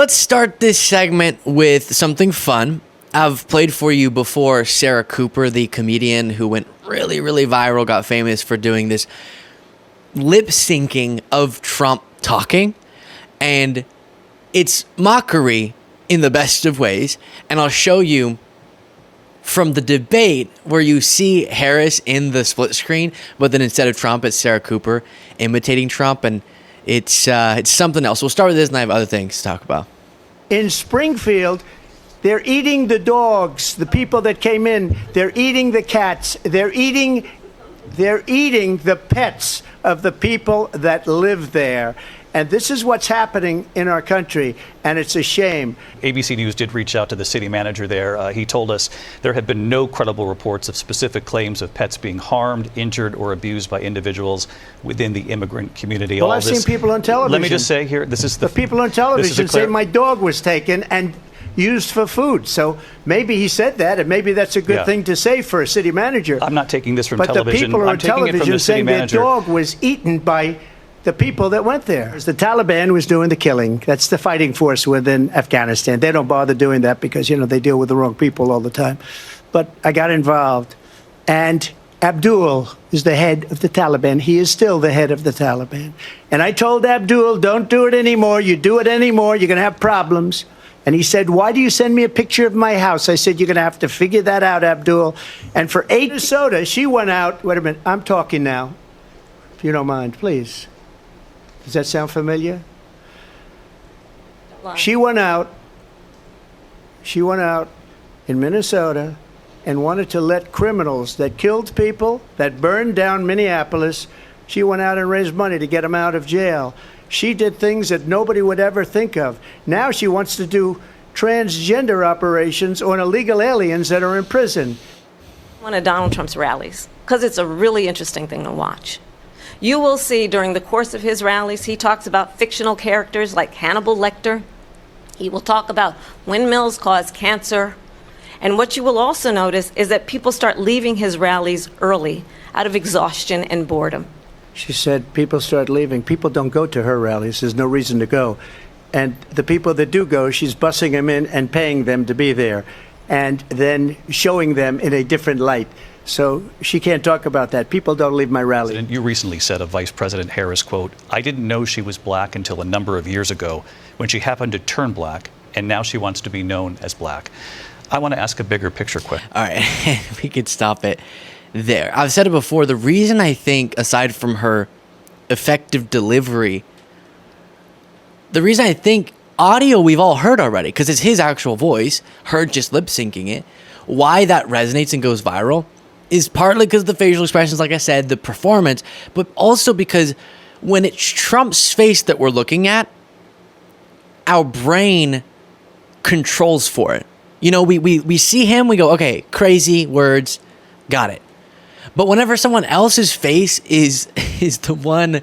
Let's start this segment with something fun. I've played for you before Sarah Cooper, the comedian who went really, really viral, got famous for doing this lip syncing of Trump talking. And it's mockery in the best of ways. And I'll show you from the debate where you see Harris in the split screen, but then instead of Trump, it's Sarah Cooper imitating Trump. And it's something else. We'll start with this, and I have other things to talk about. In Springfield, they're eating the dogs, the people that came in. They're eating the cats. They're eating the pets of the people that live there. And this is what's happening in our country, and it's a shame. ABC News did reach out to the city manager there. He told us there have been no credible reports of specific claims of pets being harmed, injured, or abused by individuals within the immigrant community. Well, I've seen people on television. Let me just say here, this is the people on television say my dog was taken and used for food. So maybe he said that, and maybe that's a good thing to say for a city manager. I'm not taking this from but television. But the people I'm on taking it from television the city saying their manager. dog was eaten by the people that went there. The Taliban was doing the killing. That's the fighting force within Afghanistan. They don't bother doing that because, they deal with the wrong people all the time. But I got involved. And Abdul is the head of the Taliban. He is still the head of the Taliban. And I told Abdul, don't do it anymore. You do it anymore, you're going to have problems. And he said, why do you send me a picture of my house? I said, you're going to have to figure that out, Abdul. And for Minnesota, she went out. Wait a minute. I'm talking now. If you don't mind, please. Does that sound familiar? She went out in Minnesota and wanted to let criminals that killed people, that burned down Minneapolis, she went out and raised money to get them out of jail. She did things that nobody would ever think of. Now she wants to do transgender operations on illegal aliens that are in prison. One of Donald Trump's rallies, because it's a really interesting thing to watch. You will see during the course of his rallies, he talks about fictional characters like Hannibal Lecter. He will talk about windmills cause cancer. And what you will also notice is that people start leaving his rallies early out of exhaustion and boredom. She said people start leaving. People don't go to her rallies. There's no reason to go. And the people that do go, she's bussing them in and paying them to be there and then showing them in a different light. So she can't talk about that. People don't leave my rally. You recently said of Vice President Harris, quote, I didn't know she was black until a number of years ago when she happened to turn black, and now she wants to be known as black. I want to ask a bigger picture question. All right, we could stop it there. I've said it before. The reason I think, aside from her effective delivery, the reason I think audio we've all heard already, because it's his actual voice, heard just lip syncing it, why that resonates and goes viral is partly because of the facial expressions, like I said, the performance, but also because when it's Trump's face that we're looking at, our brain controls for it. We see him, we go, okay, crazy words, got it. But whenever someone else's face is the one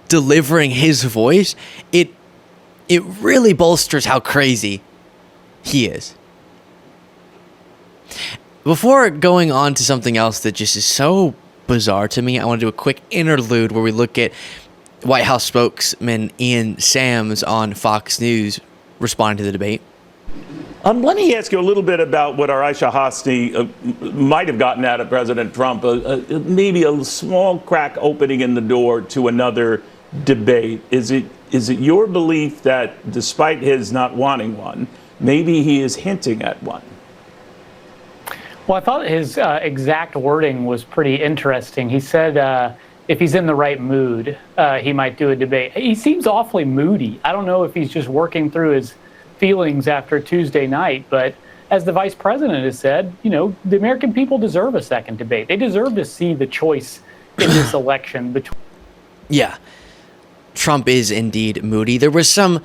delivering his voice, it really bolsters how crazy he is. Before going on to something else that just is so bizarre to me, I want to do a quick interlude where we look at White House spokesman Ian Sams on Fox News responding to the debate. Let me ask you a little bit about what our Aisha Hosni might have gotten out of President Trump, maybe a small crack opening in the door to another debate. Is it your belief that despite his not wanting one, maybe he is hinting at one? Well, I thought his exact wording was pretty interesting. He said if he's in the right mood, he might do a debate. He seems awfully moody. I don't know if he's just working through his feelings after Tuesday night, but as the vice president has said, the American people deserve a second debate. They deserve to see the choice in this election between. Yeah, Trump is indeed moody. There was some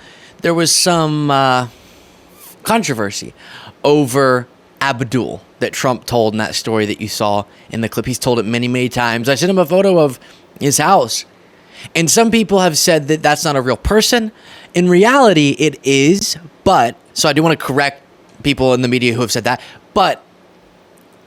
controversy over Abdul that Trump told in that story that you saw in the clip. He's told it many, many times. I sent him a photo of his house. And some people have said that that's not a real person. In reality, it is. But, so I do want to correct people in the media who have said that. But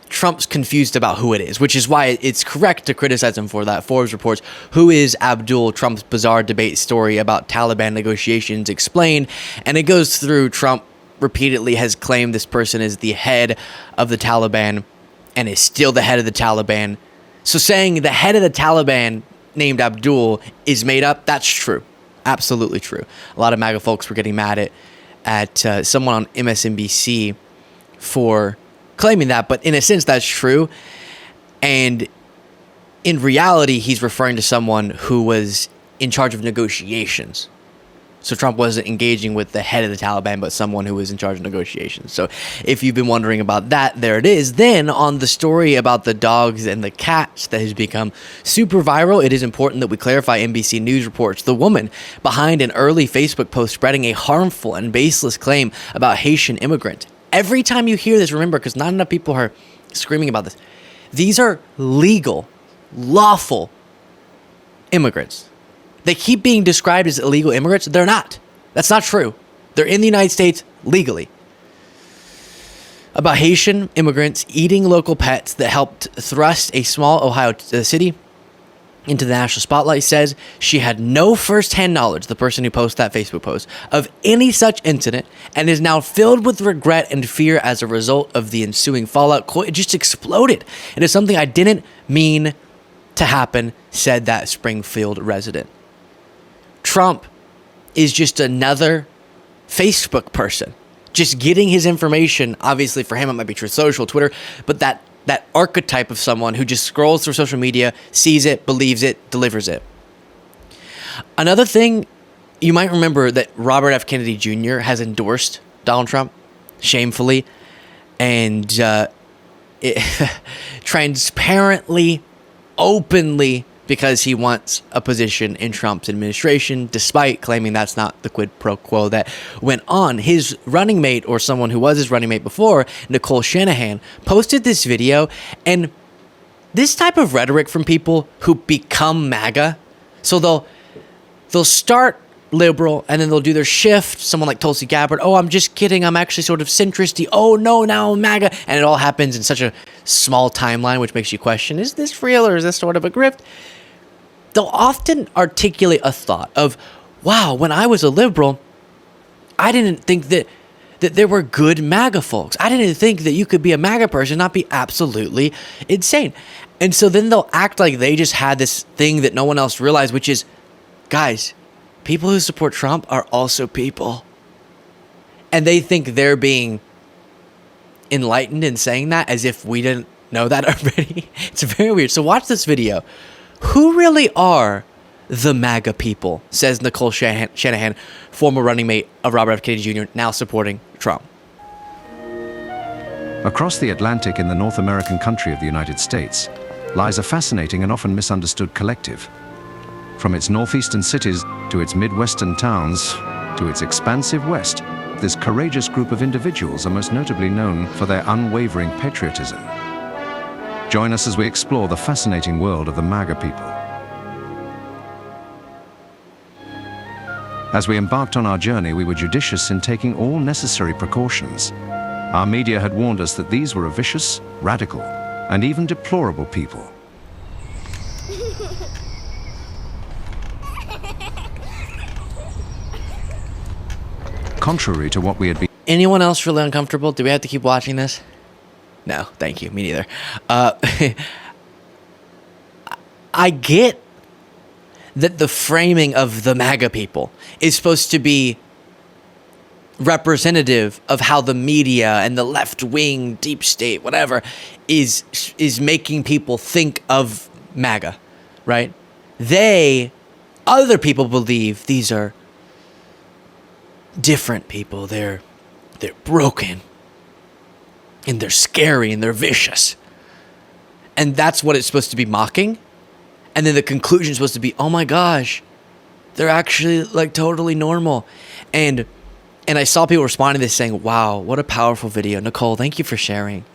Trump's confused about who it is, which is why it's correct to criticize him for that. Forbes reports, who is Abdul? Trump's bizarre debate story about Taliban negotiations explained. And it goes through Trump repeatedly has claimed this person is the head of the Taliban and is still the head of the Taliban. So saying the head of the Taliban named Abdul is made up, that's true. Absolutely true. A lot of MAGA folks were getting mad at someone on MSNBC for claiming that, but in a sense that's true. And in reality, he's referring to someone who was in charge of negotiations. So Trump wasn't engaging with the head of the Taliban, but someone who was in charge of negotiations. So if you've been wondering about that, there it is. Then on the story about the dogs and the cats that has become super viral, it is important that we clarify NBC News reports the woman behind an early Facebook post spreading a harmful and baseless claim about Haitian immigrants. Every time you hear this, remember, because not enough people are screaming about this, these are legal, lawful immigrants. They keep being described as illegal immigrants. They're not. That's not true. They're in the United States legally. About Haitian immigrants eating local pets that helped thrust a small Ohio city into the national spotlight, says she had no first-hand knowledge, the person who posted that Facebook post, of any such incident, and is now filled with regret and fear as a result of the ensuing fallout. Quote, it just exploded. It is something I didn't mean to happen, said that Springfield resident. Trump is just another Facebook person, just getting his information. Obviously, for him, it might be Truth Social, Twitter, but that archetype of someone who just scrolls through social media, sees it, believes it, delivers it. Another thing, you might remember that Robert F. Kennedy Jr. has endorsed Donald Trump, shamefully, and transparently, openly, because he wants a position in Trump's administration, despite claiming that's not the quid pro quo that went on. His running mate, or someone who was his running mate before, Nicole Shanahan, posted this video, and this type of rhetoric from people who become MAGA, so they'll start liberal, and then they'll do their shift. Someone like Tulsi Gabbard, oh, I'm just kidding, I'm actually sort of centristy. Oh no, now I'm MAGA. And it all happens in such a small timeline, which makes you question, is this real or is this sort of a grift? They'll often articulate a thought of, wow, when I was a liberal, I didn't think that there were good MAGA folks. I didn't think that you could be a MAGA person and not be absolutely insane. And so then they'll act like they just had this thing that no one else realized, which is, guys, people who support Trump are also people. And they think they're being enlightened in saying that as if we didn't know that already. It's very weird. So watch this video. Who really are the MAGA people, says Nicole Shanahan, former running mate of Robert F. Kennedy Jr., now supporting Trump. Across the Atlantic in the North American country of the United States lies a fascinating and often misunderstood collective. From its northeastern cities to its midwestern towns to its expansive west, this courageous group of individuals are most notably known for their unwavering patriotism. Join us as we explore the fascinating world of the MAGA people. As we embarked on our journey, we were judicious in taking all necessary precautions. Our media had warned us that these were a vicious, radical, and even deplorable people. Contrary to what we had been... Anyone else really uncomfortable? Do we have to keep watching this? No, thank you. Me neither. I get that the framing of the MAGA people is supposed to be representative of how the media and the left-wing, deep state, whatever, is making people think of MAGA, right? Other people believe these are different people. They're broken. And they're scary and they're vicious. And that's what it's supposed to be mocking. And then the conclusion is supposed to be, oh my gosh, they're actually like totally normal. And I saw people responding to this saying, wow, what a powerful video. Nicole, thank you for sharing.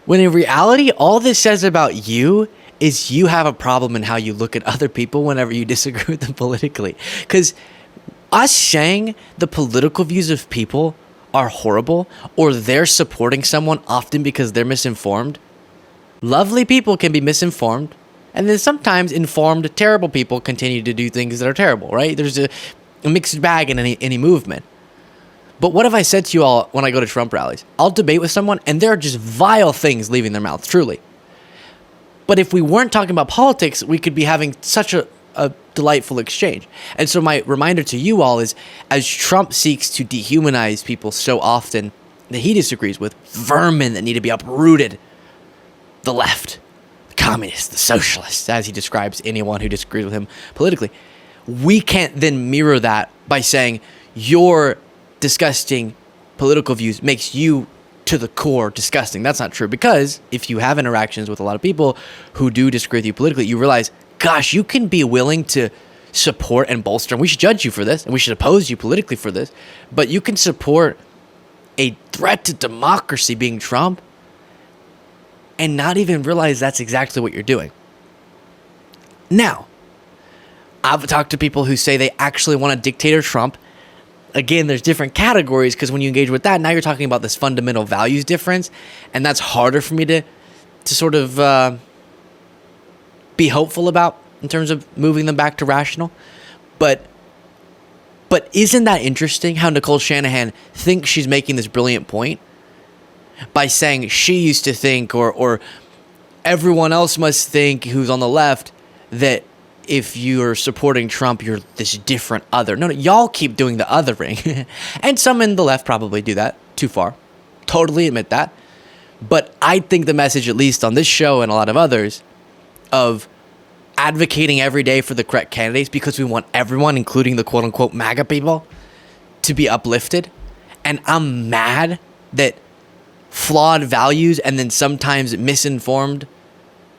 When in reality, all this says about you is you have a problem in how you look at other people whenever you disagree with them politically. Because us saying the political views of people are horrible or they're supporting someone often because they're misinformed, lovely people can be misinformed. And then sometimes informed, terrible people continue to do things that are terrible, right? There's a mixed bag in any movement. But what have I said to you all when I go to Trump rallies? I'll debate with someone and there are just vile things leaving their mouths, truly. But if we weren't talking about politics, we could be having such a delightful exchange. And so my reminder to you all is, as Trump seeks to dehumanize people so often that he disagrees with, vermin that need to be uprooted, the left, the communists, the socialists, as he describes anyone who disagrees with him politically, we can't then mirror that by saying your disgusting political views makes you to the core disgusting. That's not true, because if you have interactions with a lot of people who do disagree with you politically, you realize, gosh, you can be willing to support and bolster, and we should judge you for this, and we should oppose you politically for this, but you can support a threat to democracy being Trump and not even realize that's exactly what you're doing. Now, I've talked to people who say they actually want a dictator Trump. Again, there's different categories, because when you engage with that, now you're talking about this fundamental values difference, and that's harder for me to sort of be hopeful about in terms of moving them back to rational. But isn't that interesting how Nicole Shanahan thinks she's making this brilliant point by saying she used to think, or everyone else must think who's on the left, that if you're supporting Trump, you're this different other. No, y'all keep doing the othering. And some in the left probably do that too far. Totally admit that. But I think the message, at least on this show and a lot of others, of advocating every day for the correct candidates because we want everyone, including the quote-unquote MAGA people, to be uplifted. And I'm mad that flawed values and then sometimes misinformed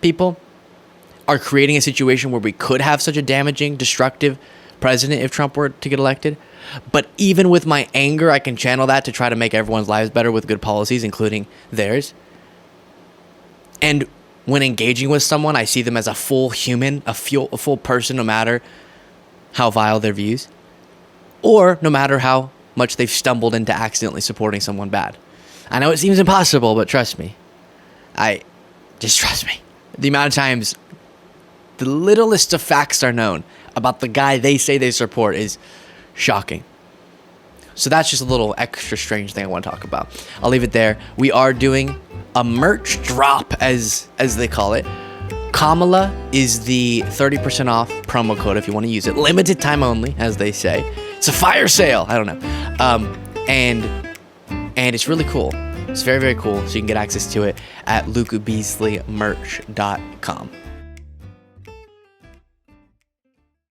people are creating a situation where we could have such a damaging, destructive president if Trump were to get elected. But even with my anger, I can channel that to try to make everyone's lives better with good policies, including theirs. And when engaging with someone, I see them as a full human, a full person, no matter how vile their views, or no matter how much they've stumbled into accidentally supporting someone bad. I know it seems impossible, but trust me. Just trust me. The amount of times the littlest of facts are known about the guy they say they support is shocking. So that's just a little extra strange thing I want to talk about. I'll leave it there. We are doing a merch drop, as they call it. Kamala is the 30% off promo code if you want to use it. Limited time only, as they say. It's a fire sale. I don't know. And it's really cool. It's very, very cool. So you can get access to it at lukebeasleymerch.com.